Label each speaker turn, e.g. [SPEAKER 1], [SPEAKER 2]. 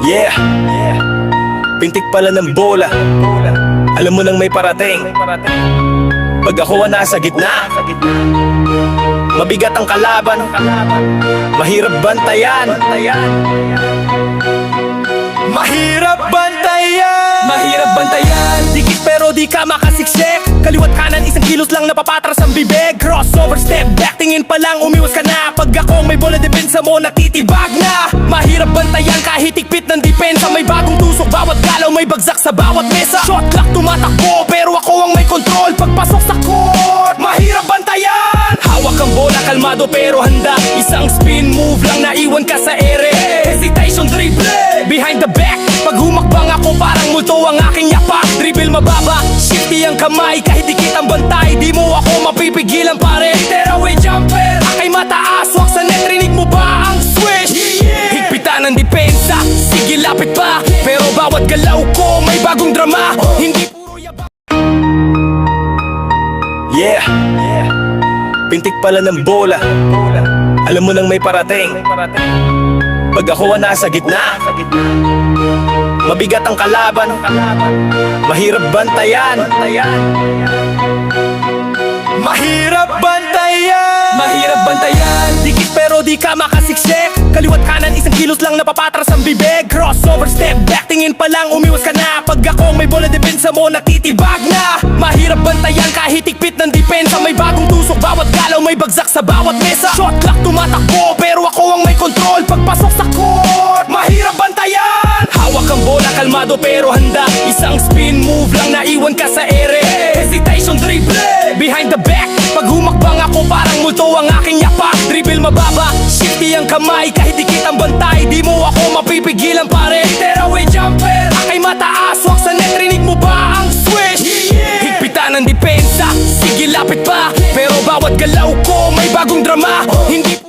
[SPEAKER 1] Yeah, pintik pala ng bola. Alam mo nang may parating. Pag ako nasa gitna, mabigat ang kalaban, mahirap bantayan. Mahirap bantayan, mahirap bantayan. Dikit pero di ka makasiksik. Kaliwat kanan isang kilos lang napapatras ang bibig. Crossover step back, tingin pa lang umiwas ka na. Pag ako may bola depensa mo natitibag na. Mahirap bantayan kahit higpit ng depensa. May bagong tusok bawat galaw, may bagsak sa bawat mesa. Shot clock tumatakbo pero ako ang may control. Pagpasok sa court, mahirap bantayan. Hawak ang bola, kalmado pero handa. Isang spin move lang naiwan ka sa ere. Hesitation dribble, behind the back. Pag humakbang ako parang multo ang aking yapak. Dribble mababa, shifty ang kamay. Kahit dikit ang bantay, di mo ako mapipigilan pare. Tearaway jumper, akay mataas, wag sa net. Rinig mo ba ang swish? Higpitan ang depensa, sige lapit pa. Pero bawat galaw ko may bagong drama. Hindi puro yabang. Yeah, pintik pala ng bola. Alam mo nang may parating. Pag ako nasa gitna, mabigat ang kalaban, mahirap bantayan. Mahirap bantayan, mahirap bantayan. Dikit pero di ka makasiksik. Kaliwat kanan isang kilos lang napapatras ang bibig. Crossover step back, tingin pa lang umiwas ka na. Pag ako may bola depensa mo natitibag na. Mahirap bantayan kahit higpit ng depensa. May bagong tusok bawat galaw, may bagsak sa bawat mesa. Shot clock tumatakbo pero ako ang may control. Pagpasok sa court, mahirap bantayan. Hawak ang bola, kalmado pero handa. Isang spin move lang naiwan ka sa ere. Hesitation dribble, behind the back. Pag humakbang ako parang multo ang aking yapak. Dribble mababa, shifty ang kamay. Kahit dikit ang bantay, di mo ako mapipigilan pare. Tearaway jumper, akay mataas, wag sa net. Rinig mo ba ang swish? Higpitan ang depensa, sige lapit pa. Pero bawat galaw ko may bagong drama. Hindi